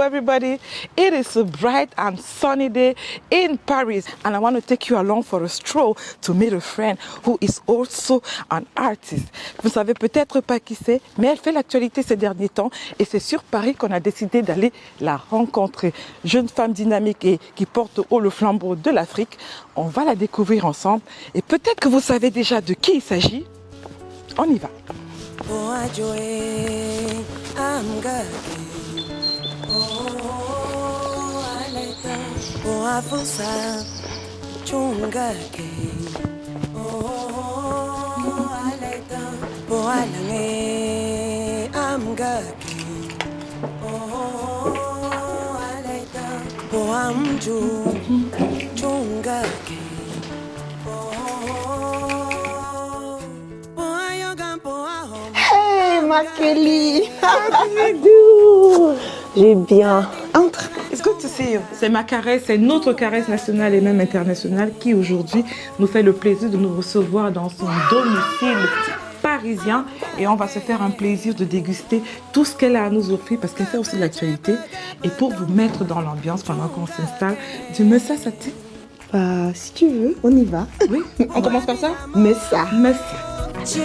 everybody. It is a bright and sunny day in Paris, and I want to take you along for a stroll to meet a friend who is also an artist. Vous ne savez peut-être pas qui c'est, mais elle fait l'actualité ces derniers temps, et c'est sur Paris qu'on a décidé d'aller la rencontrer. Jeune femme dynamique et qui porte haut le flambeau de l'Afrique. On va la découvrir ensemble, et peut-être que vous savez déjà de qui il s'agit. On y va. Hey, ma Kelly! J'ai bien. Entre. It's good to see you. C'est ma caresse, c'est notre caresse nationale et même internationale qui aujourd'hui nous fait le plaisir de nous recevoir dans son domicile parisien, et on va se faire un plaisir de déguster tout ce qu'elle a à nous offrir parce qu'elle fait aussi de l'actualité. Et pour vous mettre dans l'ambiance pendant qu'on s'installe, tu mets ça, ça te dit? Si tu veux, on y va. Oui, on commence par ça? Mais ça. Mais ça.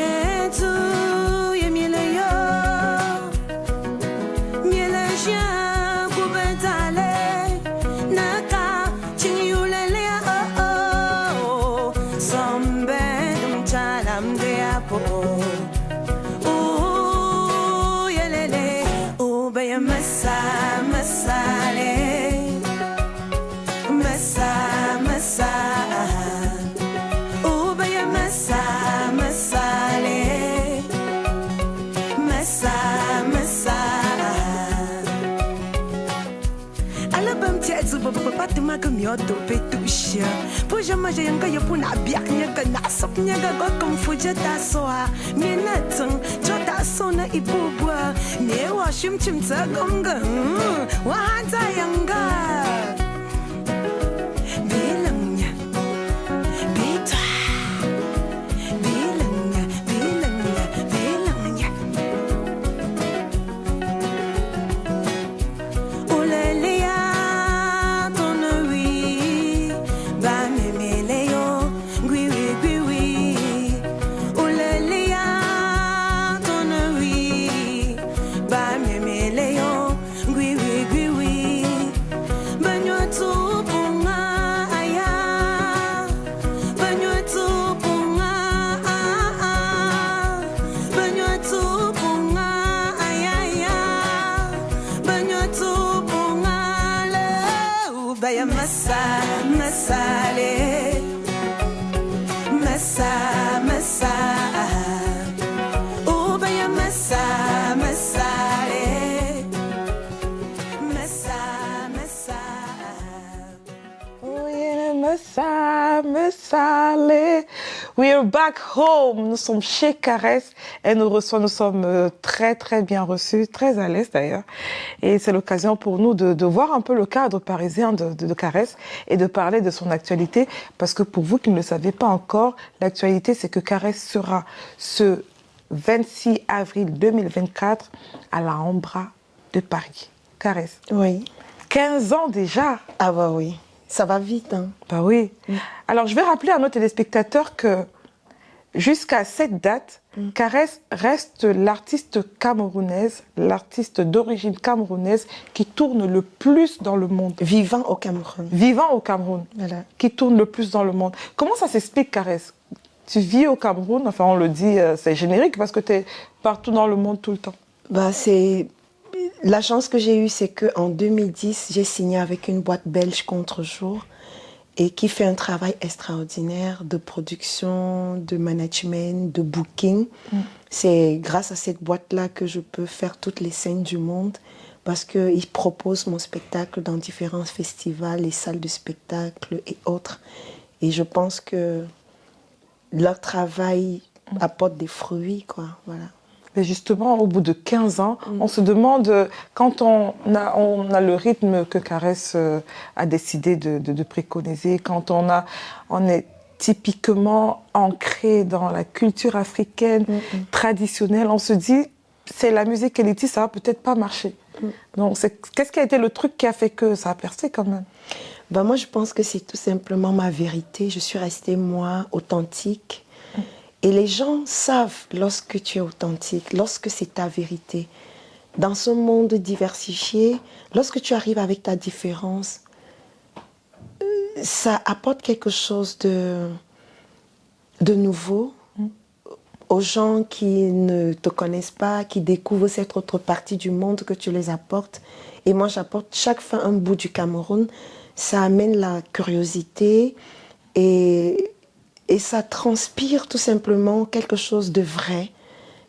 We are back home. Nous sommes chez Caresse. Elle nous reçoit. Nous sommes très très bien reçus, très à l'aise d'ailleurs. Et c'est l'occasion pour nous de voir un peu le cadre parisien de Caresse et de parler de son actualité. Parce que pour vous qui ne le savez pas encore, l'actualité c'est que Caresse sera ce 26 avril 2024 à la Ambra de Paris. Caresse. Oui. 15 ans déjà. Ah bah oui. Ça va vite, hein. Bah oui. Alors, je vais rappeler à nos téléspectateurs que jusqu'à cette date, Caresse reste l'artiste camerounaise, l'artiste d'origine camerounaise qui tourne le plus dans le monde. Vivant au Cameroun. Vivant au Cameroun. Voilà. Qui tourne le plus dans le monde. Comment ça s'explique, Caresse? Tu vis au Cameroun, enfin on le dit, c'est générique parce que tu es partout dans le monde tout le temps. Bah c'est... La chance que j'ai eue, c'est qu'en 2010, j'ai signé avec une boîte belge Contre-jour et qui fait un travail extraordinaire de production, de management, de booking. C'est grâce à cette boîte-là que je peux faire toutes les scènes du monde parce qu'ils proposent mon spectacle dans différents festivals, les salles de spectacle et autres. Et je pense que leur travail apporte des fruits, quoi. Voilà. Mais justement, au bout de 15 ans, on se demande, quand on a le rythme que Caresse a décidé de préconiser, quand on est typiquement ancré dans la culture africaine traditionnelle, on se dit, c'est la musique élitiste, ça va peut-être pas marcher. Donc, qu'est-ce qui a été le truc qui a fait que ça a percé quand même? Ben moi, je pense que c'est tout simplement ma vérité. Je suis restée moi, authentique. Et les gens savent lorsque tu es authentique, lorsque c'est ta vérité. Dans ce monde diversifié, lorsque tu arrives avec ta différence, ça apporte quelque chose de nouveau aux gens qui ne te connaissent pas, qui découvrent cette autre partie du monde que tu les apportes. Et moi, j'apporte chaque fois un bout du Cameroun. Ça amène la curiosité et ça transpire tout simplement quelque chose de vrai,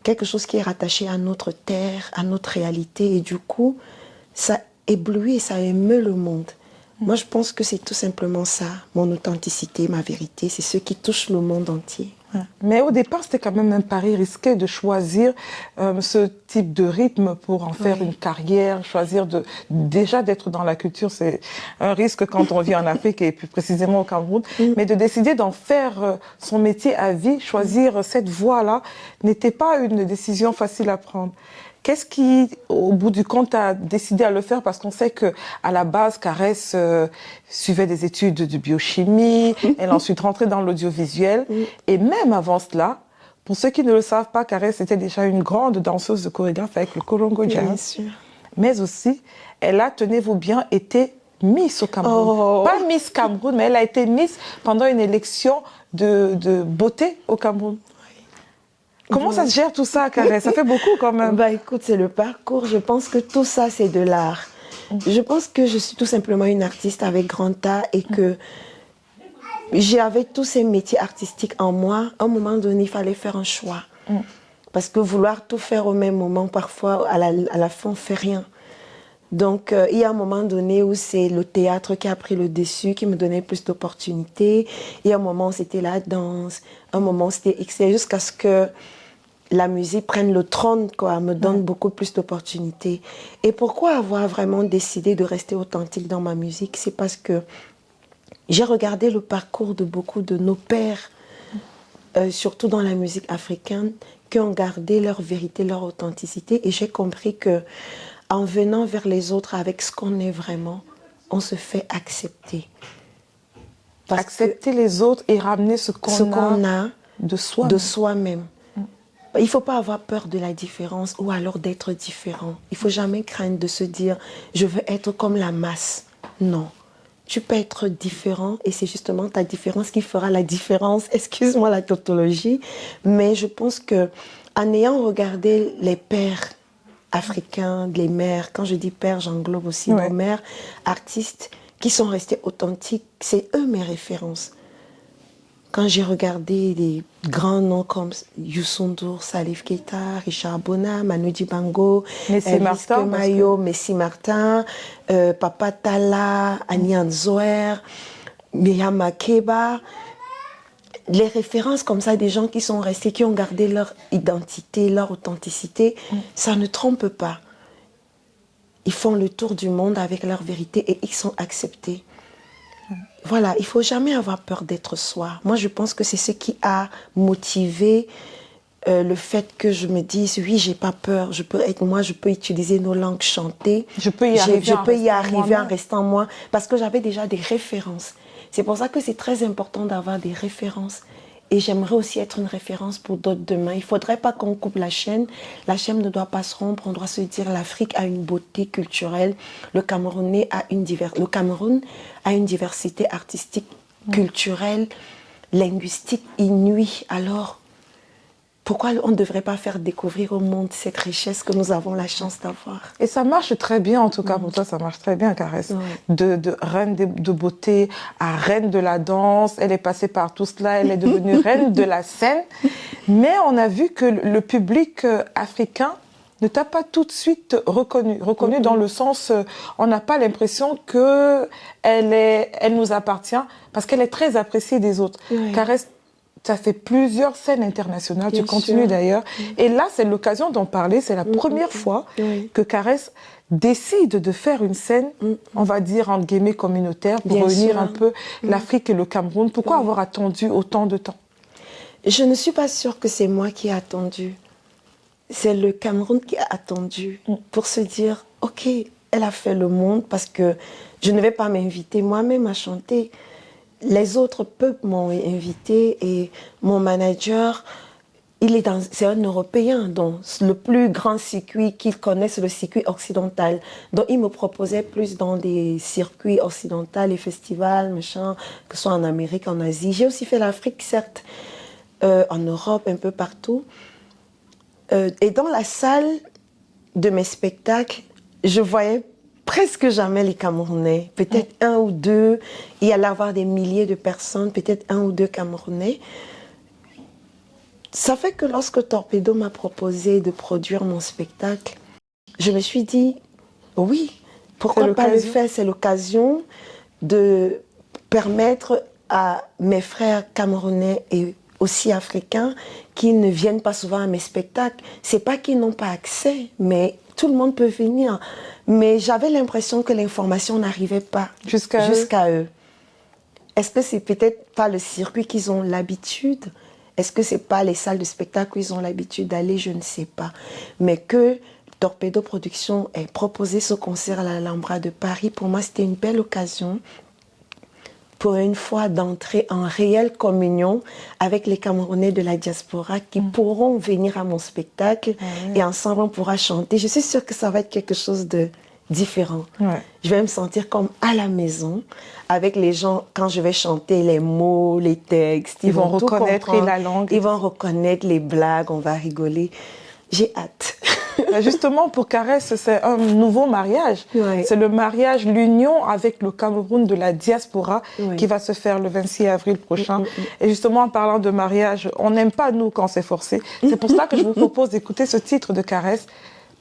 quelque chose qui est rattaché à notre terre, à notre réalité. Et du coup, ça éblouit et ça émeut le monde. Moi, je pense que c'est tout simplement ça, mon authenticité, ma vérité. C'est ce qui touche le monde entier. Mais au départ, c'était quand même un pari risqué de choisir ce type de rythme pour en faire une carrière, choisir déjà d'être dans la culture, c'est un risque quand on vit en Afrique et plus précisément au Cameroun, mais de décider d'en faire son métier à vie, choisir cette voie-là, n'était pas une décision facile à prendre. Qu'est-ce qui, au bout du compte, a décidé à le faire? Parce qu'on sait que à la base, Caresse suivait des études de biochimie, elle est ensuite rentrée dans l'audiovisuel. Et même avant cela, pour ceux qui ne le savent pas, Caresse était déjà une grande danseuse de chorégraphe avec le Korongo Jazz. Bien sûr. Mais aussi, elle a, tenez-vous bien, été Miss au Cameroun. Oh. Pas Miss Cameroun, mais elle a été Miss pendant une élection de beauté au Cameroun. Comment ça se gère tout ça, Caresse? Ça fait beaucoup quand même. Bah écoute, c'est le parcours. Je pense que tout ça, c'est de l'art. Je pense que je suis tout simplement une artiste avec grand A et que j'avais tous ces métiers artistiques en moi. À un moment donné, il fallait faire un choix. Parce que vouloir tout faire au même moment, parfois, à la fin, on ne fait rien. Donc, il y a un moment donné où c'est le théâtre qui a pris le dessus, qui me donnait plus d'opportunités. Il y a un moment où c'était la danse, un moment où c'était X, jusqu'à ce que la musique prenne le trône, quoi, me donne beaucoup plus d'opportunités. Et pourquoi avoir vraiment décidé de rester authentique dans ma musique? C'est parce que j'ai regardé le parcours de beaucoup de nos pères, surtout dans la musique africaine, qui ont gardé leur vérité, leur authenticité. Et j'ai compris que en venant vers les autres avec ce qu'on est vraiment, on se fait accepter. Accepter les autres et ramener ce qu'on a de soi-même. Il ne faut pas avoir peur de la différence ou alors d'être différent. Il ne faut jamais craindre de se dire « je veux être comme la masse ». Non. Tu peux être différent et c'est justement ta différence qui fera la différence. Excuse-moi la tautologie, mais je pense qu'en ayant regardé les pères africains, les mères, quand je dis pères, j'englobe aussi nos mères, artistes qui sont restés authentiques, c'est eux mes références. Quand j'ai regardé des grands noms comme Youssou N'Dour, Salif Keita, Richard Bona, Manu Dibango, Elvis Mayo, Messi Martin, Papa Talla, Annie Anzoer, Myriam Makeba, les références comme ça des gens qui sont restés, qui ont gardé leur identité, leur authenticité, ça ne trompe pas. Ils font le tour du monde avec leur vérité et ils sont acceptés. Voilà, il ne faut jamais avoir peur d'être soi. Moi, je pense que c'est ce qui a motivé le fait que je me dise, oui, j'ai pas peur, je peux être moi, je peux utiliser nos langues chantées. Je peux y arriver en restant moi, parce que j'avais déjà des références. C'est pour ça que c'est très important d'avoir des références. Et j'aimerais aussi être une référence pour d'autres demain. Il ne faudrait pas qu'on coupe la chaîne. La chaîne ne doit pas se rompre. On doit se dire l'Afrique a une beauté culturelle. Le Cameroun a une diversité artistique, culturelle, linguistique inouïe. Alors, pourquoi on ne devrait pas faire découvrir au monde cette richesse que nous avons la chance d'avoir? Et ça marche très bien, en tout cas pour toi, ça marche très bien, Caresse. De reine de beauté à reine de la danse, elle est passée par tout cela, elle est devenue reine de la scène. Mais on a vu que le public africain ne t'a pas tout de suite reconnu dans le sens, on n'a pas l'impression qu'elle nous appartient, parce qu'elle est très appréciée des autres. Caresse, tu as fait plusieurs scènes internationales, tu continues d'ailleurs. Et là, c'est l'occasion d'en parler. C'est la première fois que Caresse décide de faire une scène, on va dire, entre guillemets, communautaire, pour réunir un peu l'Afrique et le Cameroun. Pourquoi avoir attendu autant de temps? Je ne suis pas sûre que c'est moi qui ai attendu. c'est le Cameroun qui a attendu pour se dire, ok, elle a fait le monde parce que je ne vais pas m'inviter moi-même à chanter. Les autres peuples m'ont invité et mon manager, c'est un Européen, donc le plus grand circuit qu'il connaît, c'est le circuit occidental. Donc il me proposait plus dans des circuits occidentaux, les festivals, machin, que ce soit en Amérique, en Asie. J'ai aussi fait l'Afrique, certes, en Europe, un peu partout. Et dans la salle de mes spectacles, je voyais presque jamais les Camerounais. Peut-être un ou deux. Il y allait avoir des milliers de personnes, peut-être un ou deux Camerounais. Ça fait que lorsque Torpedo m'a proposé de produire mon spectacle, je me suis dit, oui, pourquoi pas le faire? C'est l'occasion de permettre à mes frères camerounais et aussi africains qui ne viennent pas souvent à mes spectacles. C'est pas qu'ils n'ont pas accès, mais tout le monde peut venir. Mais j'avais l'impression que l'information n'arrivait pas jusqu'à eux. Est-ce que c'est peut-être pas le circuit qu'ils ont l'habitude? Est-ce que c'est pas les salles de spectacle où ils ont l'habitude d'aller? Je ne sais pas. Mais que Torpedo Productions ait proposé ce concert à l'Alhambra de Paris, pour moi, c'était une belle occasion pour une fois d'entrer en réelle communion avec les Camerounais de la diaspora qui pourront venir à mon spectacle et ensemble on pourra chanter. Je suis sûre que ça va être quelque chose de différent. Je vais me sentir comme à la maison avec les gens quand je vais chanter les mots, les textes. Ils vont reconnaître la langue. Ils vont reconnaître les blagues, on va rigoler. J'ai hâte. Justement, pour Caresse, c'est un nouveau mariage. C'est le mariage, l'union avec le Cameroun de la diaspora qui va se faire le 26 avril prochain. Et justement, en parlant de mariage, on n'aime pas, nous, quand c'est forcé. C'est pour ça que je vous propose d'écouter ce titre de Caresse,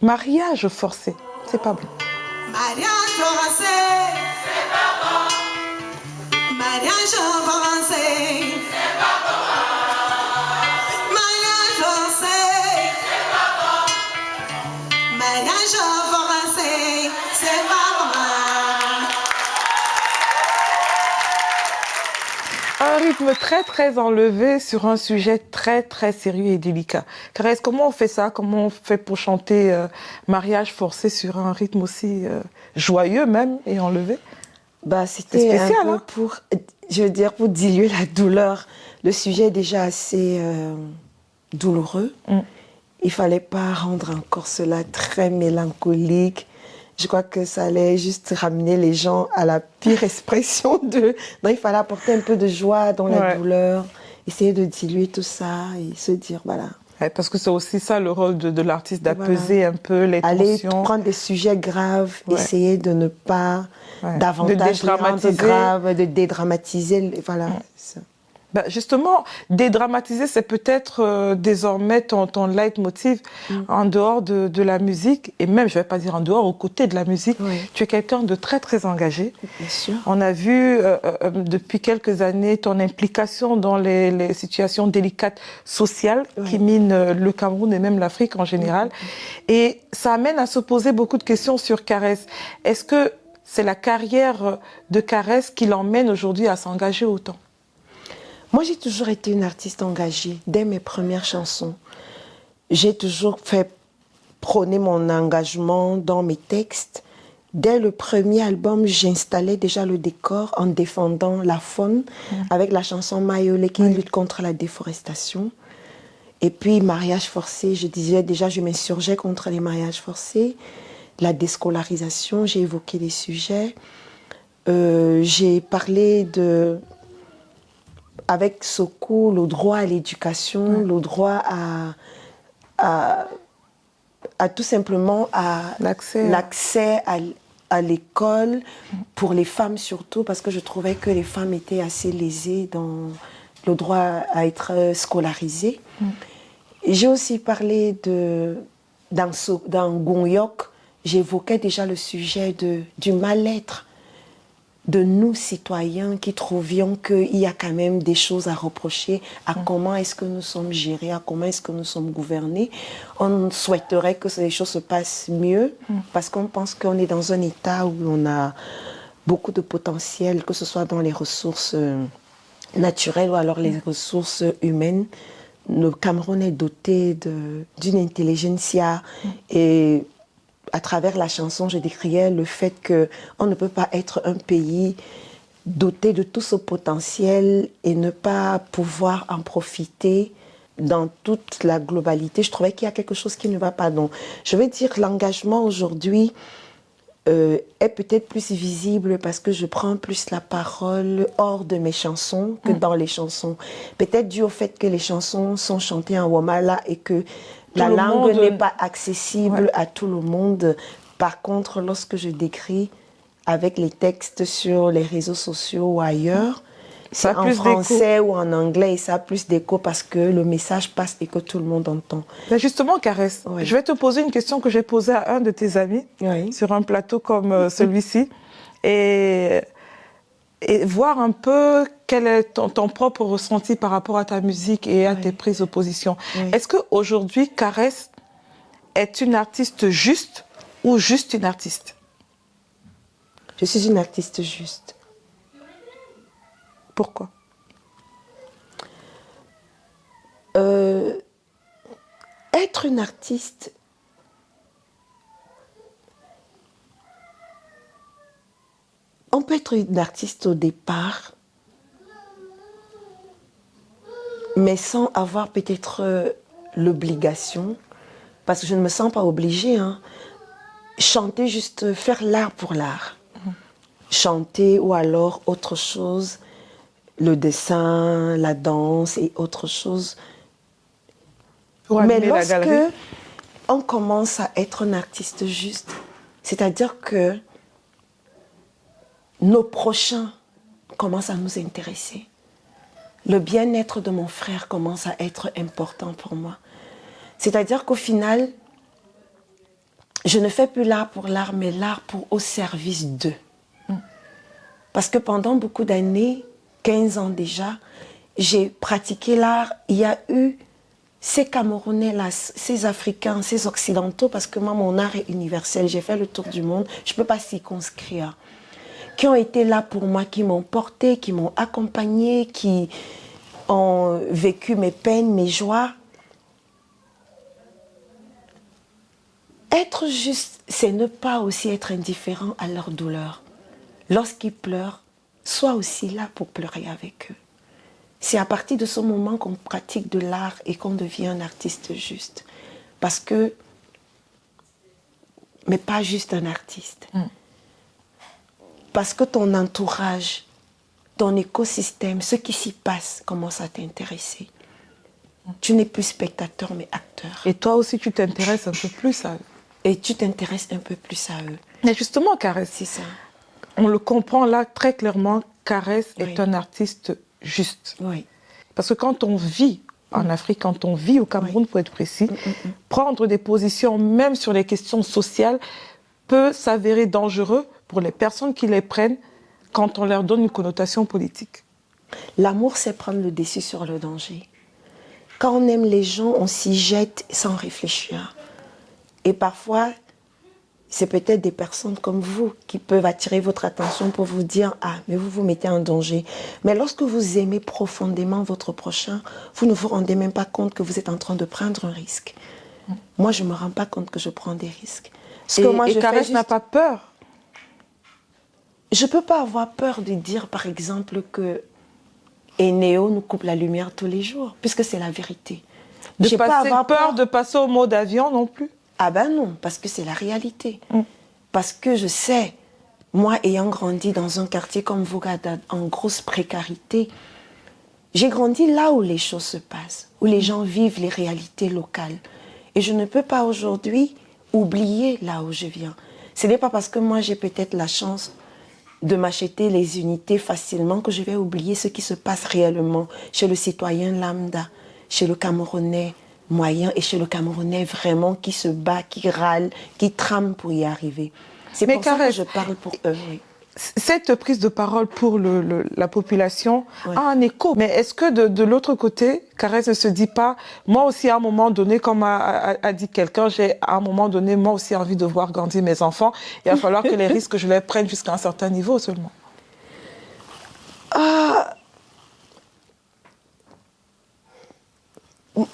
Mariage forcé. C'est pas bon. Mariage forcé, c'est pas bon. Mariage forcé, c'est pas bon. Mariage forcé, c'est pas bon. Mariage forcé, c'est pas bon. Un rythme très très enlevé sur un sujet très très sérieux et délicat. Caresse, comment on fait ça? Comment on fait pour chanter mariage forcé sur un rythme aussi joyeux même et enlevé? Bah, c'était un peu pour, je veux dire, pour diluer la douleur. Le sujet est déjà assez douloureux. Il fallait pas rendre encore cela très mélancolique. Je crois que ça allait juste ramener les gens à la pire expression de... Donc, il fallait apporter un peu de joie dans la douleur, essayer de diluer tout ça et se dire, voilà. Parce que c'est aussi ça le rôle de l'artiste, d'apaiser un peu les tensions. Aller prendre des sujets graves, essayer de ne pas davantage les rendre graves, de dédramatiser. Voilà. Ben justement, dédramatiser, c'est peut-être désormais ton leitmotiv en dehors de la musique, et même, je ne vais pas dire en dehors, aux côtés de la musique. Tu es quelqu'un de très, très engagé. Bien sûr. On a vu depuis quelques années ton implication dans les situations délicates sociales qui minent le Cameroun et même l'Afrique en général. Et ça amène à se poser beaucoup de questions sur Caresse. Est-ce que c'est la carrière de Caresse qui l'emmène aujourd'hui à s'engager autant? Moi, j'ai toujours été une artiste engagée. Dès mes premières chansons, j'ai toujours fait prôner mon engagement dans mes textes. Dès le premier album, j'installais déjà le décor en défendant la faune avec la chanson Mayolé qui lutte contre la déforestation. Et puis, mariage forcé, je disais déjà, je m'insurgeais contre les mariages forcés. La déscolarisation, j'ai évoqué les sujets. J'ai parlé de... Avec Sokou, le droit à l'éducation, le droit à tout simplement à l'accès à l'école, pour les femmes surtout, parce que je trouvais que les femmes étaient assez lésées dans le droit à être scolarisées. J'ai aussi parlé dans Gonyok, j'évoquais déjà le sujet du mal-être de nous, citoyens, qui trouvions qu'il y a quand même des choses à reprocher à comment est-ce que nous sommes gérés, à comment est-ce que nous sommes gouvernés. On souhaiterait que les choses se passent mieux parce qu'on pense qu'on est dans un état où on a beaucoup de potentiel, que ce soit dans les ressources naturelles ou alors les ressources humaines. le Cameroun est doté d'une intelligentsia et à travers la chanson, je décriais le fait qu'on ne peut pas être un pays doté de tout ce potentiel et ne pas pouvoir en profiter dans toute la globalité. Je trouvais qu'il y a quelque chose qui ne va pas. Donc, je veux dire, l'engagement aujourd'hui est peut-être plus visible parce que je prends plus la parole hors de mes chansons que dans les chansons. Peut-être dû au fait que les chansons sont chantées en Wamala et que la langue n'est pas accessible à tout le monde. Par contre, lorsque je décris avec les textes sur les réseaux sociaux ou ailleurs, c'est en français ou en anglais et ça a plus d'écho parce que le message passe et que tout le monde entend. Ben justement, Caresse, je vais te poser une question que j'ai posée à un de tes amis sur un plateau comme celui-ci et voir un peu quel est ton propre ressenti par rapport à ta musique et à tes prises de position. Est-ce qu'aujourd'hui, Caresse est une artiste juste ou juste une artiste? Je suis une artiste juste. Pourquoi? Être une artiste, on peut être une artiste au départ, mais sans avoir peut-être l'obligation, parce que je ne me sens pas obligée, hein, chanter juste, faire l'art pour l'art. Chanter ou alors autre chose, le dessin, la danse et autre chose. Mais lorsque on commence à être un artiste juste, c'est-à-dire que nos prochains commencent à nous intéresser. Le bien-être de mon frère commence à être important pour moi. C'est-à-dire qu'au final, je ne fais plus l'art pour l'art, mais l'art au service d'eux. Parce que pendant beaucoup d'années, 15 ans déjà, j'ai pratiqué l'art. Il y a eu ces Camerounais-là, ces Africains, ces Occidentaux, parce que moi, mon art est universel. J'ai fait le tour du monde. Je ne peux pas circonscrire. Qui ont été là pour moi, qui m'ont porté, qui m'ont accompagné, qui ont vécu mes peines, mes joies. Être juste, c'est ne pas aussi être indifférent à leur douleur. Lorsqu'ils pleurent, sois aussi là pour pleurer avec eux. C'est à partir de ce moment qu'on pratique de l'art et qu'on devient un artiste juste. Parce que, mais pas juste un artiste. Parce que ton entourage, ton écosystème, ce qui s'y passe commence à t'intéresser. Tu n'es plus spectateur mais acteur. Et toi aussi tu t'intéresses un peu plus à eux. Et tu t'intéresses un peu plus à eux. Mais justement, Caresse, c'est ça. On le comprend là très clairement, Caresse est un artiste juste. Oui. Parce que quand on vit en Afrique, quand on vit au Cameroun pour être précis, prendre des positions même sur les questions sociales peut s'avérer dangereux pour les personnes qui les prennent quand on leur donne une connotation politique. L'amour, c'est prendre le dessus sur le danger. Quand on aime les gens, on s'y jette sans réfléchir. Et parfois, c'est peut-être des personnes comme vous qui peuvent attirer votre attention pour vous dire « Ah, mais vous vous mettez en danger ». Mais lorsque vous aimez profondément votre prochain, vous ne vous rendez même pas compte que vous êtes en train de prendre un risque. Moi, je ne me rends pas compte que je prends des risques. Et Caresse n'a pas peur? Je ne peux pas avoir peur de dire, par exemple, que Eneo nous coupe la lumière tous les jours, puisque c'est la vérité. De passer peur de passer au mode avion non plus? Ah ben non, parce que c'est la réalité. Parce que je sais, moi ayant grandi dans un quartier comme Vogada, en grosse précarité, j'ai grandi là où les choses se passent, où les gens vivent les réalités locales. Et je ne peux pas aujourd'hui oublier là où je viens. Ce n'est pas parce que moi j'ai peut-être la chance de m'acheter les unités facilement que je vais oublier ce qui se passe réellement chez le citoyen lambda, chez le Camerounais moyen et chez le Camerounais vraiment qui se bat, qui râle, qui trame pour y arriver. C'est pour ça que je parle pour eux. Oui. Cette prise de parole pour la population a un écho. Mais est-ce que de l'autre côté, Caresse ne se dit pas, moi aussi à un moment donné, comme a dit quelqu'un, j'ai à un moment donné, moi aussi envie de voir grandir mes enfants. Il va falloir que les risques, je les prenne jusqu'à un certain niveau seulement.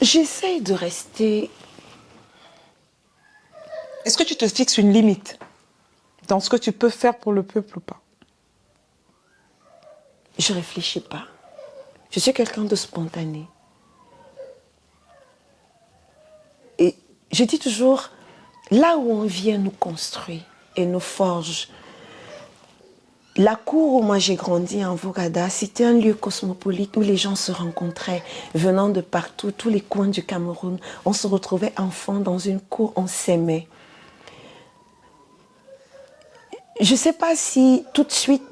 J'essaie de rester... Est-ce que tu te fixes une limite dans ce que tu peux faire pour le peuple ou pas? Je réfléchis pas. Je suis quelqu'un de spontané. Et je dis toujours, là où on vient nous construit et nous forge. La cour où moi j'ai grandi en Vogada, c'était un lieu cosmopolite où les gens se rencontraient, venant de partout, tous les coins du Cameroun. On se retrouvait enfants dans une cour, on s'aimait. Je ne sais pas si tout de suite,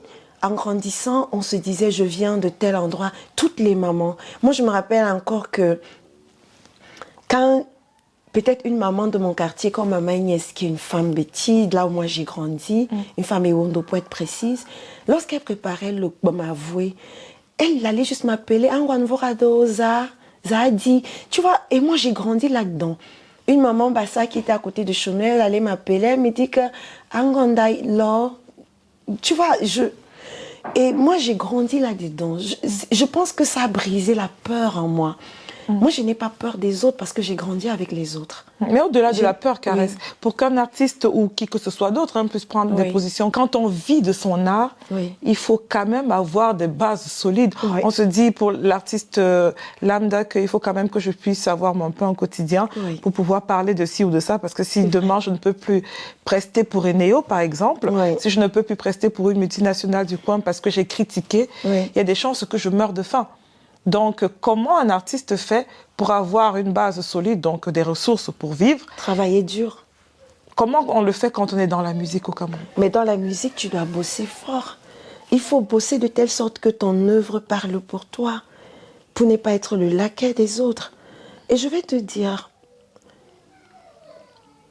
en grandissant, on se disait je viens de tel endroit, toutes les mamans. Moi je me rappelle encore que quand peut-être une maman de mon quartier, comme ma nièce, qui est une femme bêtise, là où moi j'ai grandi, une femme Ewondo pour être précise, lorsqu'elle préparait le m'avouer, elle allait juste m'appeler Angwanvorado, Zadi, tu vois, et moi j'ai grandi là-dedans. Une maman Bassa qui était à côté de Chonel, elle allait m'appeler, elle me dit que Angwandai, là, tu vois, et moi j'ai grandi là-dedans. Je pense que ça a brisé la peur en moi. Moi, je n'ai pas peur des autres parce que j'ai grandi avec les autres. Mais au-delà de la peur, Caresse, oui. pour qu'un artiste ou qui que ce soit d'autre puisse prendre des positions, quand on vit de son art, il faut quand même avoir des bases solides. On se dit pour l'artiste lambda qu'il faut quand même que je puisse avoir un peu un quotidien pour pouvoir parler de ci ou de ça, parce que si demain je ne peux plus prester pour Eneo, par exemple, si je ne peux plus prester pour une multinationale du coin parce que j'ai critiqué, il y a des chances que je meure de faim. Donc, comment un artiste fait pour avoir une base solide, donc des ressources pour vivre? Travailler dur. Comment on le fait quand on est dans la musique au Cameroun? Mais dans la musique, tu dois bosser fort. Il faut bosser de telle sorte que ton œuvre parle pour toi, pour ne pas être le laquais des autres. Et je vais te dire,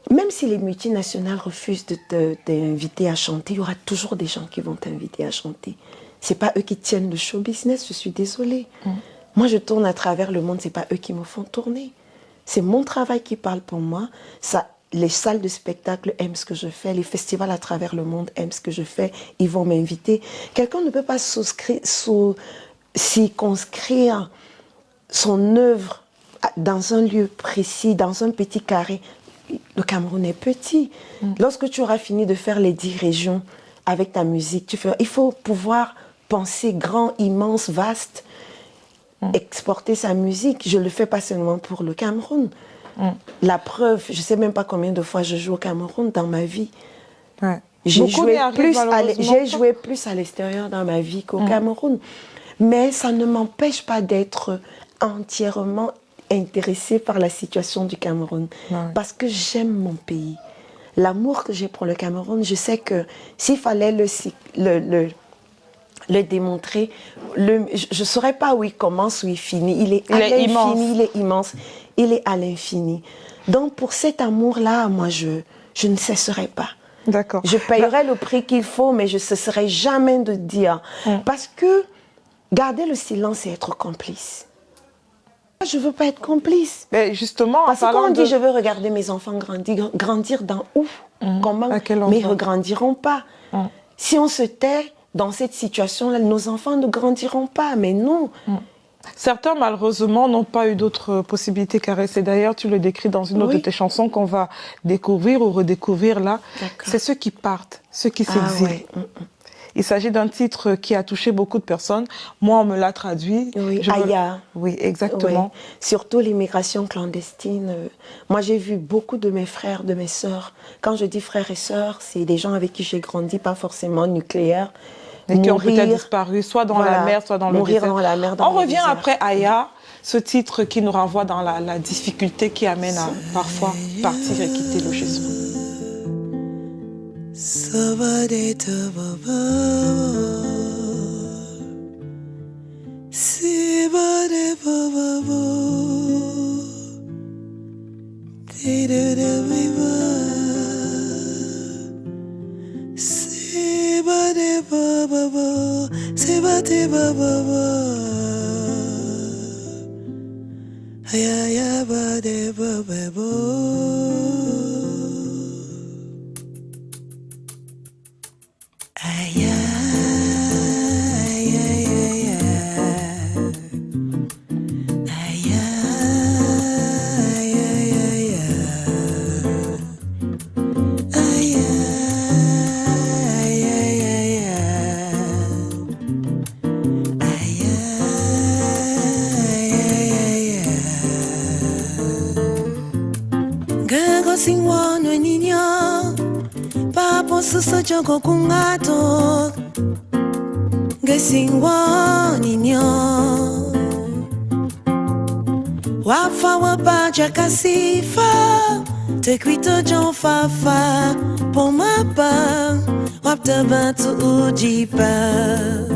même si les multinationales refusent de t'inviter à chanter, il y aura toujours des gens qui vont t'inviter à chanter. C'est pas eux qui tiennent le show business, je suis désolée. Moi, je tourne à travers le monde, c'est pas eux qui me font tourner. C'est mon travail qui parle pour moi. Ça, les salles de spectacle aiment ce que je fais, les festivals à travers le monde aiment ce que je fais, ils vont m'inviter. Quelqu'un ne peut pas circonscrire son œuvre dans un lieu précis, dans un petit carré. Le Cameroun est petit. Lorsque tu auras fini de faire les 10 régions avec ta musique, il faut pouvoir penser grand, immense, vaste, exporter sa musique. Je ne le fais pas seulement pour le Cameroun. La preuve, je ne sais même pas combien de fois je joue au Cameroun dans ma vie. J'ai joué plus à l'extérieur dans ma vie qu'au Cameroun. Mais ça ne m'empêche pas d'être entièrement intéressée par la situation du Cameroun. Parce que j'aime mon pays. L'amour que j'ai pour le Cameroun, je sais que s'il fallait le démontrer, je ne saurais pas où il commence, où il finit. Il est immense. Il est à l'infini. Donc pour cet amour-là, moi, je ne cesserai pas. D'accord. Je payerai le prix qu'il faut, mais je ne cesserai jamais de dire. Parce que garder le silence et être complice. Je ne veux pas être complice. Mais justement, parce que quand on dit je veux regarder mes enfants grandir dans où? Comment? Mais ils ne grandiront pas. Si on se tait dans cette situation-là, nos enfants ne grandiront pas. Mais non. Certains, malheureusement, n'ont pas eu d'autres possibilités, Caresse. Et d'ailleurs, tu le décris dans une autre de tes chansons qu'on va découvrir ou redécouvrir là. C'est ceux qui partent, ceux qui s'exilent. Il s'agit d'un titre qui a touché beaucoup de personnes. Moi, on me l'a traduit. Aya. Oui, exactement. Surtout l'immigration clandestine. Moi, j'ai vu beaucoup de mes frères, de mes sœurs. Quand je dis frères et sœurs, c'est des gens avec qui j'ai grandi, pas forcément nucléaires. Et qui ont peut-être disparu, soit dans la mer, soit dans le désert. Dans la mer, on revient après Aya, ce titre qui nous renvoie dans la difficulté qui amène à parfois partir et quitter le chez-soi. Kako singwano ninyo Papo suso choko kungato Gesingwano ninyo Wafa wabaja kasifa Te kwito jon fafa Pomapa Wapta batu ujipa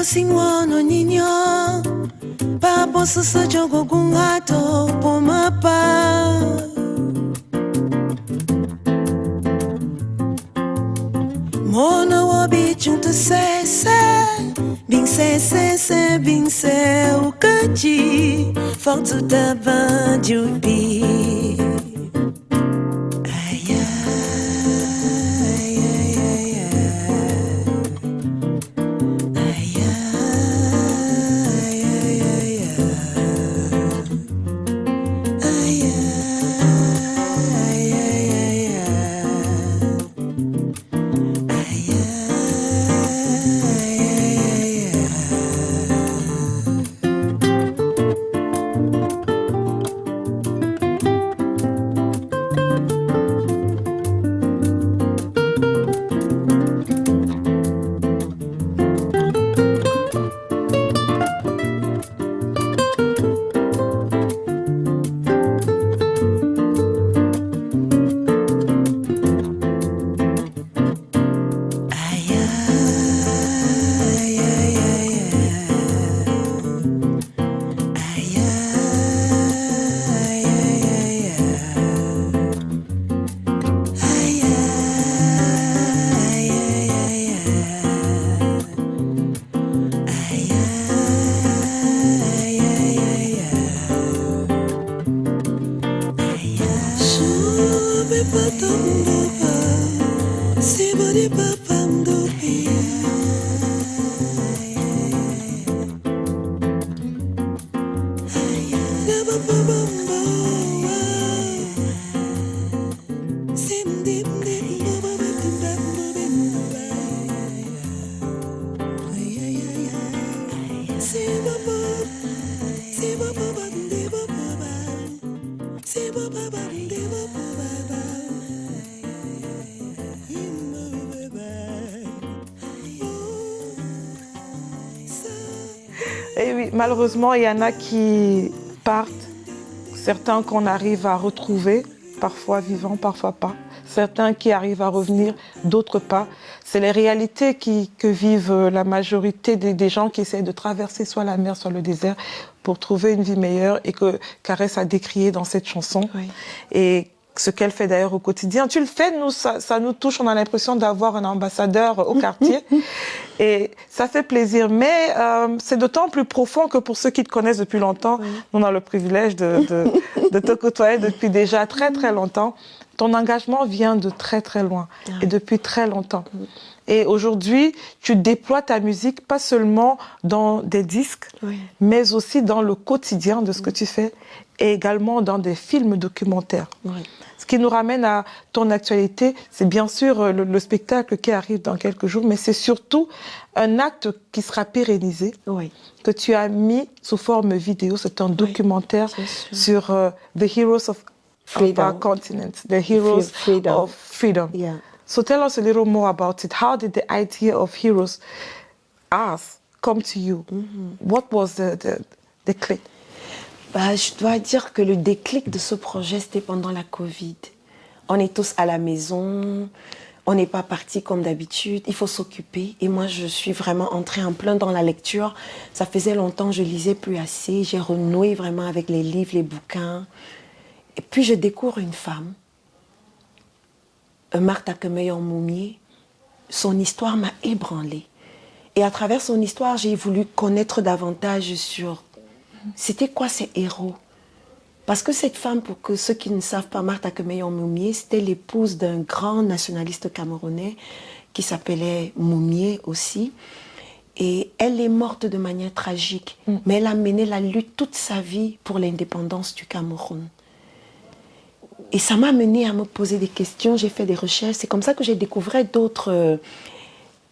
Singwano ninyo Papo suso jogo gungato pomapa Mona wabi chuntu sese Bing se bing se ukachi Fortu taban jupi Et oui, malheureusement, il y en a qui partent, certains qu'on arrive à retrouver, parfois vivants, parfois pas, certains qui arrivent à revenir, d'autres pas. C'est les réalités que vivent la majorité des gens qui essaient de traverser soit la mer, soit le désert pour trouver une vie meilleure et que Caresse a décrié dans cette chanson. Oui. Et ce qu'elle fait d'ailleurs au quotidien. Tu le fais, nous, ça nous touche, on a l'impression d'avoir un ambassadeur au quartier. Et ça fait plaisir. Mais c'est d'autant plus profond que pour ceux qui te connaissent depuis longtemps, oui. On a le privilège de te côtoyer depuis déjà très très longtemps. Ton engagement vient de très très loin et depuis très longtemps. Et aujourd'hui, tu déploies ta musique pas seulement dans des disques, mais aussi dans le quotidien de ce que tu fais et également dans des films documentaires. Ce qui nous ramène à ton actualité, c'est bien sûr le spectacle qui arrive dans quelques jours, mais c'est surtout un acte qui sera pérennisé, que tu as mis sous forme vidéo. C'est un documentaire sur The Heroes of our continent, the heroes of freedom. Yeah. So tell us a little more about it. How did the idea of Heroes Us come to you? What was the click? Bah, je dois dire que le déclic de ce projet, c'était pendant la Covid. On est tous à la maison, on n'est pas partis comme d'habitude, il faut s'occuper. Et moi, je suis vraiment entrée en plein dans la lecture. Ça faisait longtemps que je lisais plus assez. J'ai renoué vraiment avec les livres, les bouquins. Et puis, je découvre une femme, Martha Kemeyon Moumié. Son histoire m'a ébranlée. Et à travers son histoire, j'ai voulu connaître davantage sur c'était quoi ces héros. Parce que cette femme, pour que ceux qui ne savent pas, Martha Kemeyon Moumié, c'était l'épouse d'un grand nationaliste camerounais qui s'appelait Moumié aussi. Et elle est morte de manière tragique, mais elle a mené la lutte toute sa vie pour l'indépendance du Cameroun. Et ça m'a amené à me poser des questions, j'ai fait des recherches. C'est comme ça que j'ai découvert d'autres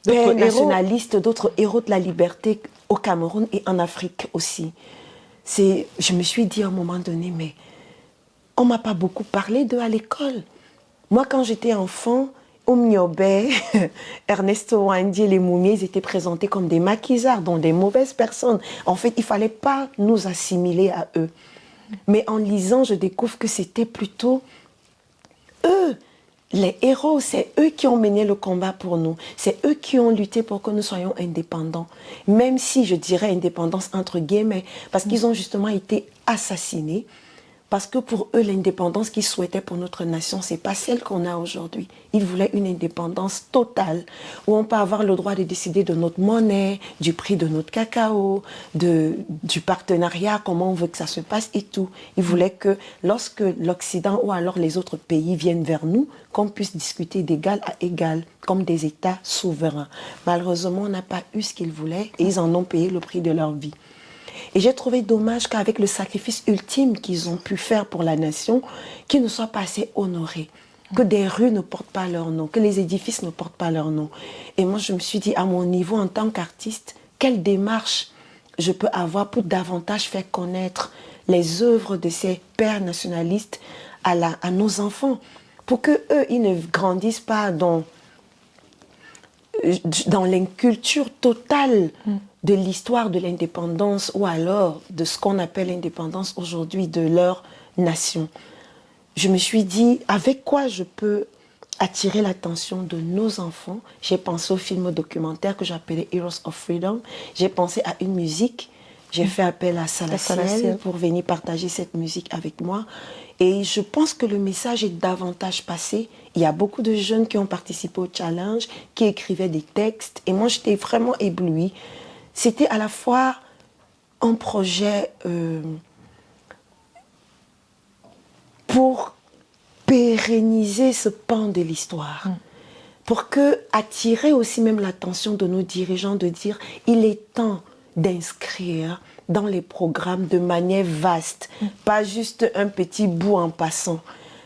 pères nationalistes, d'autres héros de la liberté au Cameroun et en Afrique aussi. Je me suis dit à un moment donné, mais on ne m'a pas beaucoup parlé d'eux à l'école. Moi, quand j'étais enfant, au Mniobé, Ernesto Wandi et les Moumiés, ils étaient présentés comme des maquisards, donc des mauvaises personnes. En fait, il ne fallait pas nous assimiler à eux. Mais en lisant, je découvre que c'était plutôt eux, les héros. C'est eux qui ont mené le combat pour nous. C'est eux qui ont lutté pour que nous soyons indépendants. Même si je dirais indépendance entre guillemets, parce qu'ils ont justement été assassinés. Parce que pour eux, l'indépendance qu'ils souhaitaient pour notre nation, ce n'est pas celle qu'on a aujourd'hui. Ils voulaient une indépendance totale, où on peut avoir le droit de décider de notre monnaie, du prix de notre cacao, du partenariat, comment on veut que ça se passe et tout. Ils voulaient que lorsque l'Occident ou alors les autres pays viennent vers nous, qu'on puisse discuter d'égal à égal, comme des États souverains. Malheureusement, on n'a pas eu ce qu'ils voulaient et ils en ont payé le prix de leur vie. Et j'ai trouvé dommage qu'avec le sacrifice ultime qu'ils ont pu faire pour la nation, qu'ils ne soient pas assez honorés, que des rues ne portent pas leur nom, que les édifices ne portent pas leur nom. Et moi, je me suis dit, à mon niveau, en tant qu'artiste, quelle démarche je peux avoir pour davantage faire connaître les œuvres de ces pères nationalistes à nos enfants, pour qu'eux, ils ne grandissent pas dans l'inculture totale de l'histoire de l'indépendance ou alors de ce qu'on appelle l'indépendance aujourd'hui de leur nation. Je me suis dit, avec quoi je peux attirer l'attention de nos enfants? J'ai pensé au film documentaire que j'appelais Heroes of Freedom. J'ai pensé à une musique. J'ai fait appel à Salaciel pour venir partager cette musique avec moi. Et je pense que le message est davantage passé. Il y a beaucoup de jeunes qui ont participé au challenge, qui écrivaient des textes. Et moi, j'étais vraiment éblouie. C'était à la fois un projet pour pérenniser ce pan de l'histoire. Pour attirer aussi même l'attention de nos dirigeants, de dire il est temps d'inscrire dans les programmes de manière vaste, pas juste un petit bout en passant,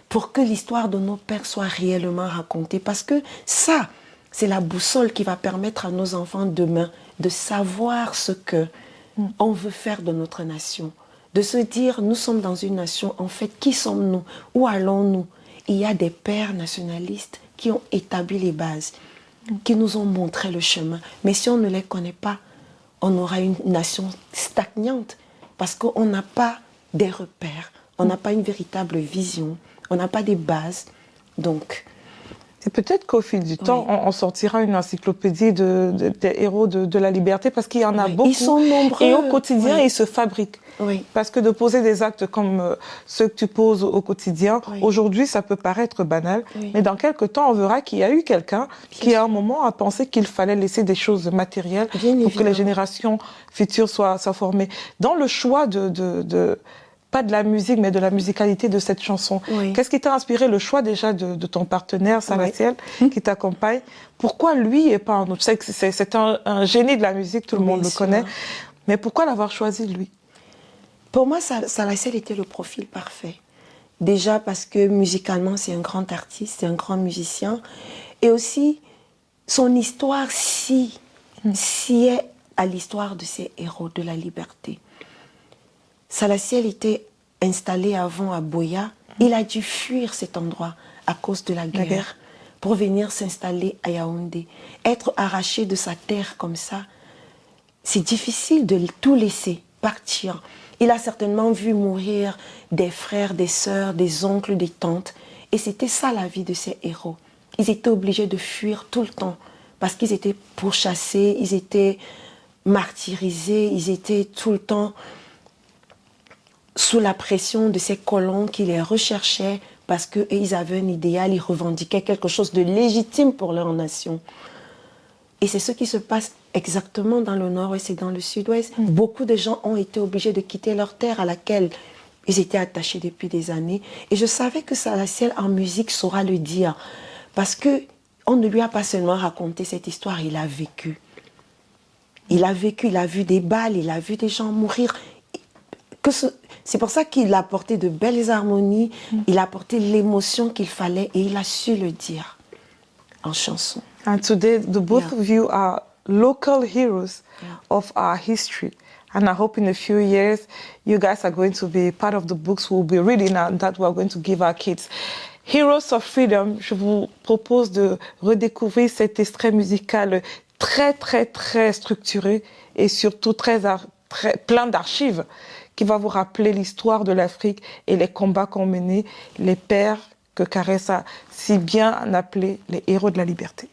pour que l'histoire de nos pères soit réellement racontée. Parce que ça, c'est la boussole qui va permettre à nos enfants demain de savoir ce qu'on veut faire de notre nation. De se dire, nous sommes dans une nation, en fait, qui sommes-nous? Où allons-nous? Il y a des pères nationalistes qui ont établi les bases, qui nous ont montré le chemin. Mais si on ne les connaît pas, on aura une nation stagnante parce qu'on n'a pas des repères, on n'a pas une véritable vision, on n'a pas des bases. Donc, c'est peut-être qu'au fil du temps, on sortira une encyclopédie des héros de la liberté parce qu'il y en a beaucoup. Ils sont nombreux. Et au quotidien, ils se fabriquent. Oui. Parce que de poser des actes comme ceux que tu poses au quotidien, aujourd'hui, ça peut paraître banal. Mais dans quelques temps, on verra qu'il y a eu quelqu'un qui, à un moment, a pensé qu'il fallait laisser des choses matérielles pour que les générations futures soient formées. Dans le choix pas de la musique, mais de la musicalité de cette chanson. Qu'est-ce qui t'a inspiré le choix déjà de ton partenaire, Salaciel, qui t'accompagne? Pourquoi lui et pas un autre? Je sais que c'est un génie de la musique, tout le monde le connaît. Mais pourquoi l'avoir choisi, lui? Pour moi, Salaciel était le profil parfait. Déjà parce que musicalement, c'est un grand artiste, c'est un grand musicien. Et aussi, son histoire est à l'histoire de ces héros de la liberté. Salaciel était installé avant à Boya. Il a dû fuir cet endroit à cause de la guerre pour venir s'installer à Yaoundé. Être arraché de sa terre comme ça, c'est difficile de tout laisser, partir. Il a certainement vu mourir des frères, des sœurs, des oncles, des tantes. Et c'était ça la vie de ces héros. Ils étaient obligés de fuir tout le temps parce qu'ils étaient pourchassés, ils étaient martyrisés, ils étaient tout le temps sous la pression de ces colons qui les recherchaient parce qu'ils avaient un idéal, ils revendiquaient quelque chose de légitime pour leur nation. Et c'est ce qui se passe exactement dans le nord-ouest et dans le sud-ouest. Beaucoup de gens ont été obligés de quitter leur terre à laquelle ils étaient attachés depuis des années. Et je savais que Salaciel en musique saura le dire. Parce que on ne lui a pas seulement raconté cette histoire, il a vécu. Il a vécu, il a vu des balles, il a vu des gens mourir. C'est pour ça qu'il a apporté de belles harmonies, il a apporté l'émotion qu'il fallait et il a su le dire en chanson. And today, the both of you are local heroes of our history. And I hope in a few years, you guys are going to be part of the books we'll be reading and that we're going to give our kids. Heroes of Freedom, je vous propose de redécouvrir cet extrait musical très, très, très structuré et surtout très plein d'archives qui va vous rappeler l'histoire de l'Afrique et les combats qu'ont menés les pères que Caresse a si bien appelés les héros de la liberté.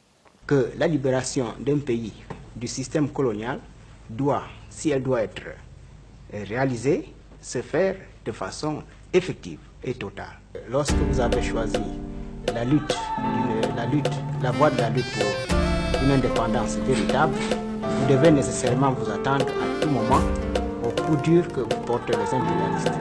Que la libération d'un pays du système colonial doit, si elle doit être réalisée, se faire de façon effective et totale. Lorsque vous avez choisi la voie de la lutte pour une indépendance véritable, vous devez nécessairement vous attendre à tout moment au coup dur que vous portent les impérialistes.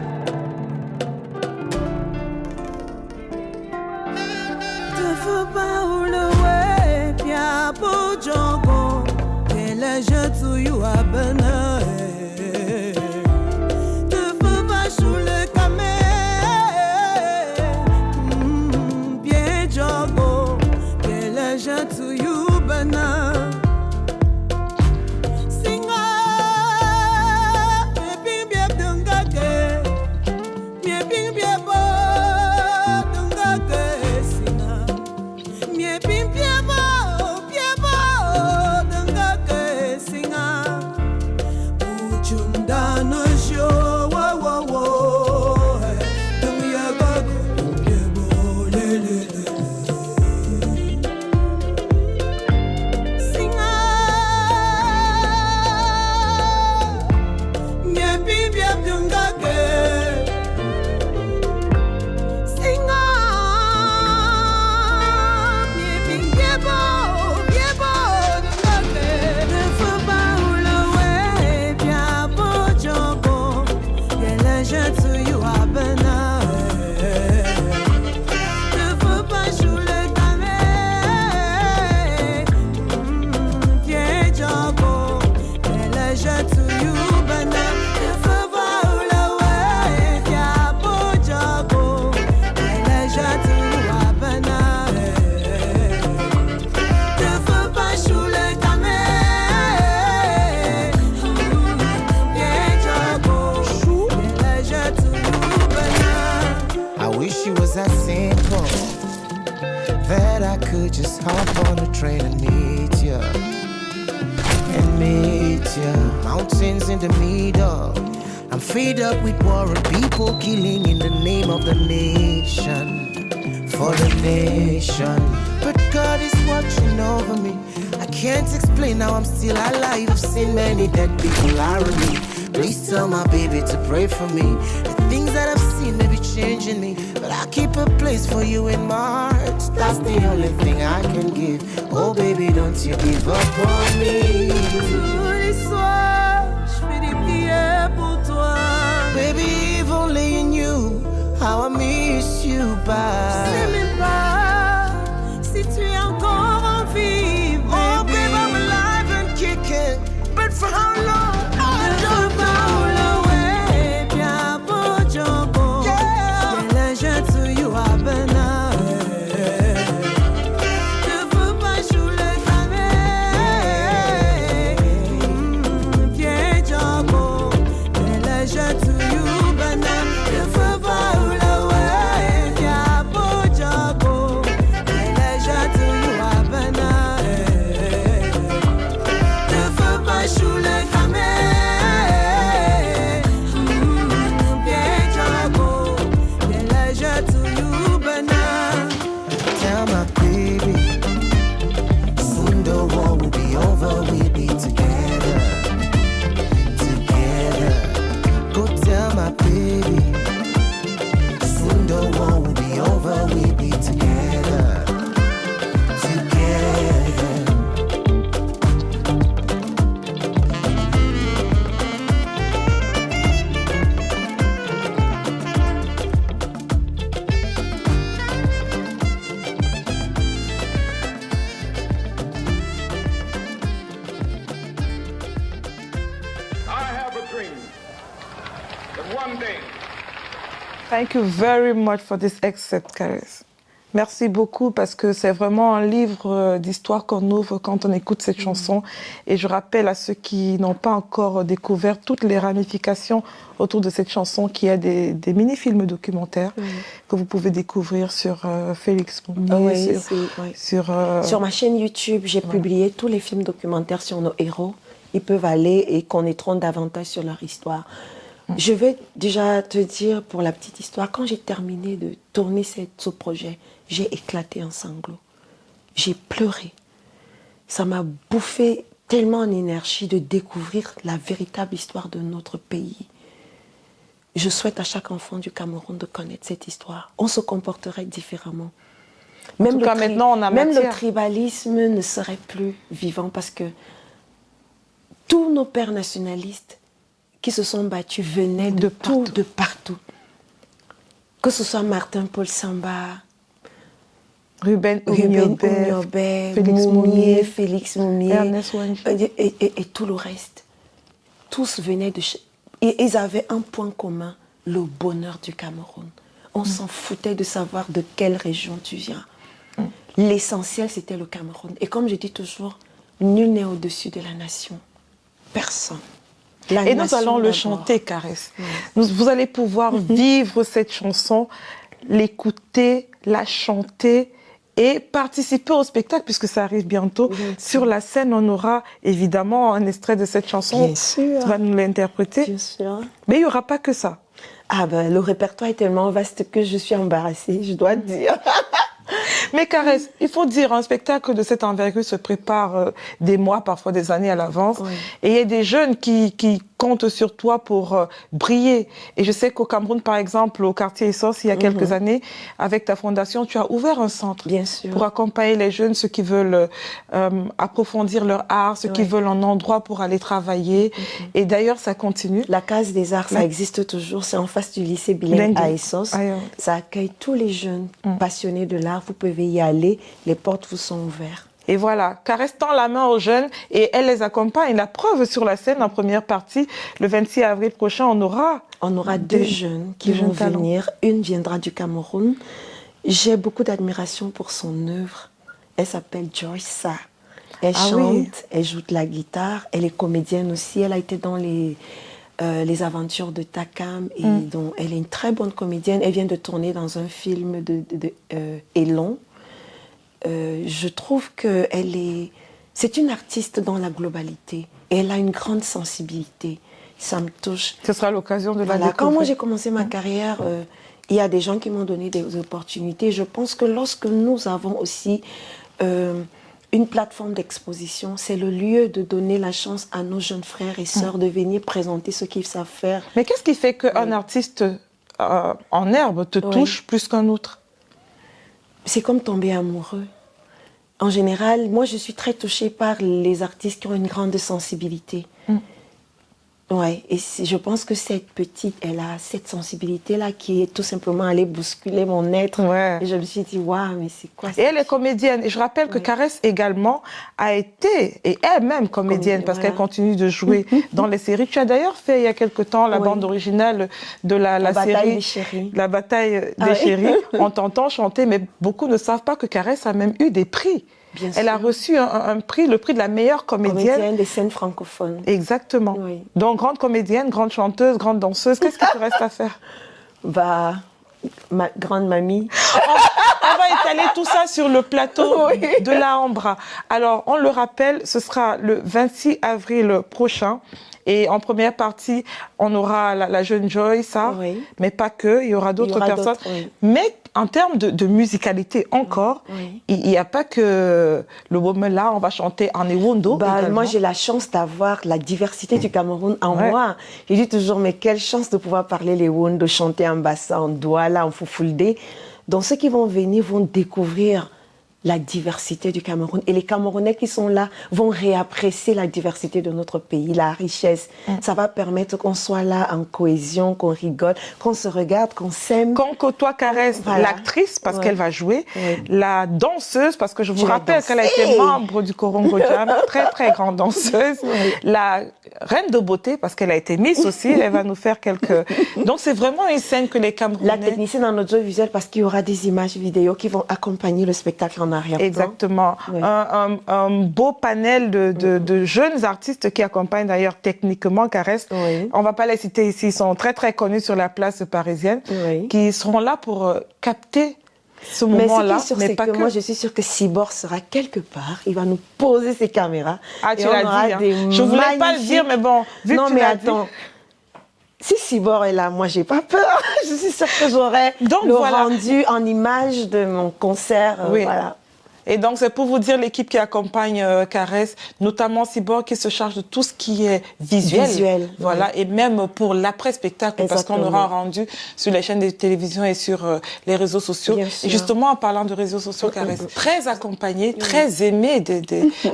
That I could just hop on the train and meet ya. Mountains in the middle. I'm fed up with war and people killing in the name of the nation. For the nation. But God is watching over me. I can't explain how I'm still alive. I've seen many dead people around me. Please tell my baby to pray for me. The things that I've seen may be changing me, but I keep a place for you in my heart. That's the only thing I can give. Oh baby, don't you give up on me. Tous les soirs, je fais des prières pour toi. Baby, if only you knew how I miss you Je by. sais même pas si tu es encore en vie, baby. Oh baby, I'm alive and kicking, but for how long? To you, but now, if I Thank you very much for this excerpt, Caresse. Merci beaucoup parce que c'est vraiment un livre d'histoire qu'on ouvre quand on écoute cette chanson. Et je rappelle à ceux qui n'ont pas encore découvert toutes les ramifications autour de cette chanson qu'il y a des mini-films documentaires que vous pouvez découvrir sur Félix Moumié, sur ma chaîne YouTube, j'ai publié tous les films documentaires sur nos héros. Ils peuvent aller et connaîtront davantage sur leur histoire. Je vais déjà te dire, pour la petite histoire, quand j'ai terminé de tourner ce projet, j'ai éclaté en sanglots. J'ai pleuré. Ça m'a bouffé tellement en énergie de découvrir la véritable histoire de notre pays. Je souhaite à chaque enfant du Cameroun de connaître cette histoire. On se comporterait différemment. Même le tribalisme ne serait plus vivant parce que tous nos pères nationalistes qui se sont battus venaient de partout. Que ce soit Martin-Paul Samba, Ruben Ouniobé, Félix Moumié, Ernest Wanji. Et tout le reste. Tous venaient de... Et ils avaient un point commun, le bonheur du Cameroun. On s'en foutait de savoir de quelle région tu viens. L'essentiel, c'était le Cameroun. Et comme je dis toujours, nul n'est au-dessus de la nation. Personne. Et nous allons le chanter, Caresse. Vous allez pouvoir vivre cette chanson, l'écouter, la chanter et participer au spectacle, puisque ça arrive bientôt. Sur la scène, on aura évidemment un extrait de cette chanson. Bien sûr. Tu vas nous l'interpréter. Bien sûr. Mais il n'y aura pas que ça. Ah ben, le répertoire est tellement vaste que je suis embarrassée, je dois te dire. Mais Caresse, il faut dire, un spectacle de cette envergure se prépare des mois, parfois des années à l'avance. Et il y a des jeunes qui comptent sur toi pour briller. Et je sais qu'au Cameroun, par exemple, au quartier Essos, il y a quelques années, avec ta fondation, tu as ouvert un centre. Bien sûr. Pour accompagner les jeunes, ceux qui veulent approfondir leur art, ceux qui veulent un endroit pour aller travailler. Et d'ailleurs, ça continue. La Case des Arts, ça existe toujours. C'est en face du lycée bilingue à Essos. Ça accueille tous les jeunes passionnés de l'art. Vous pouvez y aller. Les portes vous sont ouvertes. Et voilà, Caresse tend la main aux jeunes et elle les accompagne. La preuve sur la scène en première partie, le 26 avril prochain, on aura deux jeunes qui vont venir. Une viendra du Cameroun. J'ai beaucoup d'admiration pour son œuvre. Elle s'appelle Joyce. Elle chante, elle joue de la guitare, elle est comédienne aussi. Elle a été dans les aventures de Takam et donc elle est une très bonne comédienne. Elle vient de tourner dans un film de Elon. Je trouve c'est une artiste dans la globalité et elle a une grande sensibilité. Ça me touche. Ce sera l'occasion de la découvrir. Quand moi j'ai commencé ma carrière, il y a des gens qui m'ont donné des opportunités. Je pense que lorsque nous avons aussi une plateforme d'exposition, c'est le lieu de donner la chance à nos jeunes frères et sœurs de venir présenter ce qu'ils savent faire. Mais qu'est-ce qui fait qu'un artiste en herbe te touche plus qu'un autre? C'est comme tomber amoureux. En général, moi, je suis très touchée par les artistes qui ont une grande sensibilité. Ouais, et je pense que cette petite, elle a cette sensibilité-là qui est tout simplement allée bousculer mon être. Et je me suis dit, waouh, mais c'est quoi ça? Et elle est comédienne. Et je rappelle que Caresse également a été, et elle-même comédienne, parce qu'elle continue de jouer dans les séries. Tu as d'ailleurs fait il y a quelque temps la bande originale de la série La Bataille des Chéris. On t'entend chanter, mais beaucoup ne savent pas que Caresse a même eu des prix. Elle a reçu un prix, le prix de la meilleure comédienne des scènes francophones. Exactement. Donc, grande comédienne, grande chanteuse, grande danseuse. Qu'est-ce qu'il te reste à faire? Bah, ma grande mamie. On va étaler tout ça sur le plateau de la Ambra. Alors, on le rappelle, ce sera le 26 avril prochain. Et en première partie, on aura la jeune Joyce, mais pas que, il y aura d'autres personnes. Mais en termes de musicalité encore, il n'y a pas que le moment là, on va chanter en Ewondo. Moi, j'ai la chance d'avoir la diversité du Cameroun en moi. Je dis toujours, mais quelle chance de pouvoir parler les Ewondo, chanter en bassa, en douala, en foufoulde. Donc, ceux qui vont venir vont découvrir la diversité du Cameroun. Et les Camerounais qui sont là vont réapprécier la diversité de notre pays, la richesse. Ça va permettre qu'on soit là en cohésion, qu'on rigole, qu'on se regarde, qu'on s'aime. Qu'on côtoie Caresse, Voilà. l'actrice, parce qu'elle va jouer, la danseuse, parce que je vous Tu vas rappelle qu'elle a danser. été membre du Korongo Jam, très très grande danseuse. La reine de beauté, parce qu'elle a été Miss aussi, elle va nous faire quelques... Donc c'est vraiment une scène que les La Camerounais... technicienne en audiovisuel, parce qu'il y aura des images vidéo qui vont accompagner le spectacle en arrière-plan. Exactement. Oui. Un beau panel de jeunes artistes qui accompagnent d'ailleurs techniquement Caresse. Oui. On ne va pas les citer ici, ils sont très très connus sur la place parisienne, Oui. qui seront là pour capter ce Mais ce qui moment-là. est sûr, Mais c'est pas que que. moi, je suis sûre que Cibor sera quelque part. Il va nous poser ses caméras. Ah, tu et on l'as aura dit. Hein. des Je voulais pas le magnifiques- dire, mais bon, vu non, que tu mais l'as attends. dit. Si Cibor est là, moi, j'ai pas peur. Je suis sûre que j'aurai Donc, le voilà. rendu en image de mon concert. Oui. Voilà. Et donc, c'est pour vous dire l'équipe qui accompagne Caresse, notamment Cibor qui se charge de tout ce qui est visuel. Visuel, Voilà. Et même pour l'après-spectacle, parce qu'on Exactement. aura rendu sur les chaînes de télévision et sur les réseaux sociaux. Bien Et sûr. justement, en parlant de réseaux sociaux, Caresse, très accompagnée, très aimée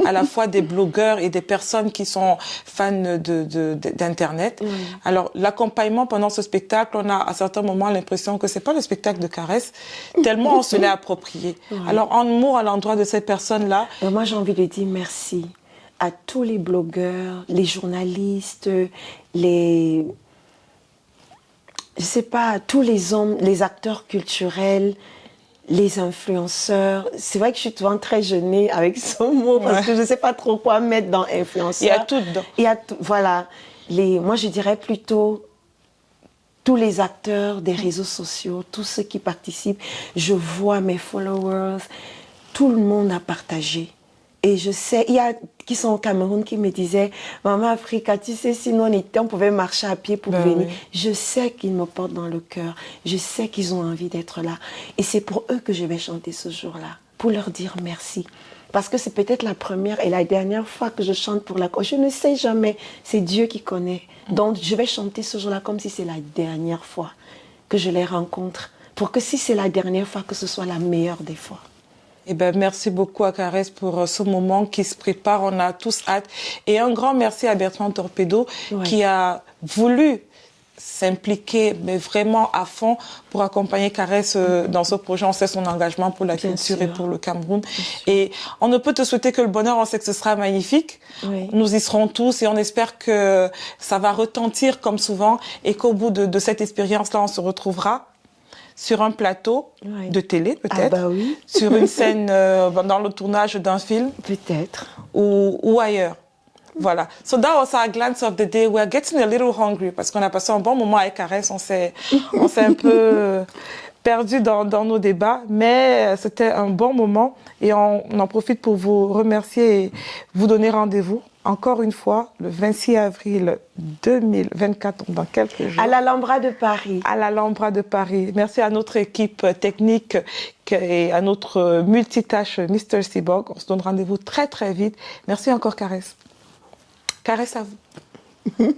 à la fois des blogueurs et des personnes qui sont fans d'Internet. Alors, l'accompagnement pendant ce spectacle, on a à certains moments l'impression que c'est pas le spectacle de Caresse, tellement on se l'est approprié. Alors, en mots à l'endroit de ces personnes-là, Moi, j'ai envie de dire merci à tous les blogueurs, les journalistes, je sais pas, tous les hommes, les acteurs culturels, les influenceurs. C'est vrai que je suis souvent très gênée avec ce mot parce que je sais pas trop quoi mettre dans influenceur. il y a tout dedans. Il y a tout, voilà. Moi, je dirais plutôt tous les acteurs des réseaux sociaux, tous ceux qui participent. Je vois mes followers, tout le monde a partagé. Et je sais, il y a qui sont au Cameroun qui me disaient « Maman Africa, tu sais, sinon on pouvait marcher à pied pour venir. Oui. » Je sais qu'ils me portent dans le cœur. Je sais qu'ils ont envie d'être là. Et c'est pour eux que je vais chanter ce jour-là, pour leur dire merci. Parce que c'est peut-être la première et la dernière fois que je chante pour la cause. Je ne sais jamais, c'est Dieu qui connaît. Donc je vais chanter ce jour-là comme si c'est la dernière fois que je les rencontre. Pour que si c'est la dernière fois, que ce soit la meilleure des fois. Eh ben, merci beaucoup à Caresse pour ce moment qui se prépare. On a tous hâte. Et un grand merci à Bertrand Torpedo qui a voulu s'impliquer, mais vraiment à fond pour accompagner Caresse dans ce projet. On sait son engagement pour la culture et pour le Cameroun. Et on ne peut te souhaiter que le bonheur. On sait que ce sera magnifique. Oui. Nous y serons tous et on espère que ça va retentir comme souvent et qu'au bout de cette expérience-là, on se retrouvera sur un plateau de télé, peut-être, Ah bah oui. sur une scène dans le tournage d'un film Peut-être. ou ailleurs. Voilà. So that was our glance of the day. We're getting a little hungry parce qu'on a passé un bon moment avec Caresse. On s'est un peu perdu dans nos débats, mais c'était un bon moment et on en profite pour vous remercier et vous donner rendez-vous encore une fois le 26 avril 2024, donc dans quelques jours. À l'Alhambra de Paris. À l'Alhambra de Paris. Merci à notre équipe technique et à notre multitâche Mr. Cyborg. On se donne rendez-vous très très vite. Merci encore Caresse. Caresse à vous.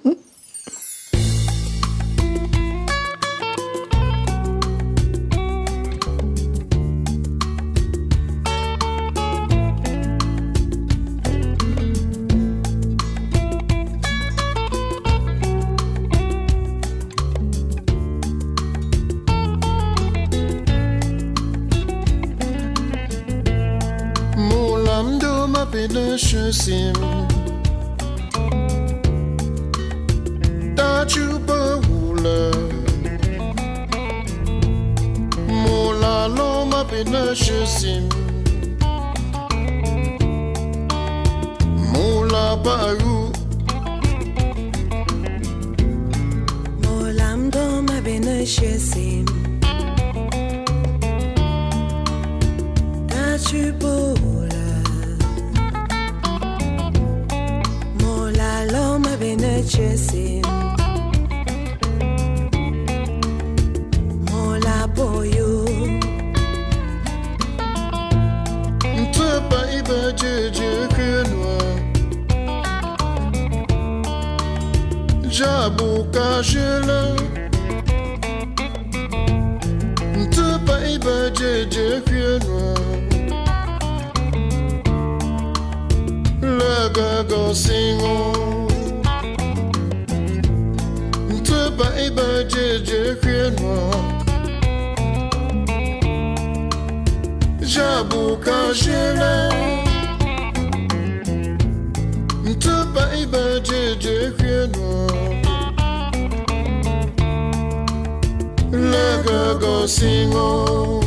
Molamdo mapena shusim Tachupa hula Molalo mapena shusim Mola baru Molamdo mabena shesim Tachubola Mola loma bena shesim Mola boyo Ntepa iba jeje kenwa Jabu kajela Ntepa iba jeje kenwa gago singo te ba iba je moi Jabu kajela te ba iba je moi Le gago singo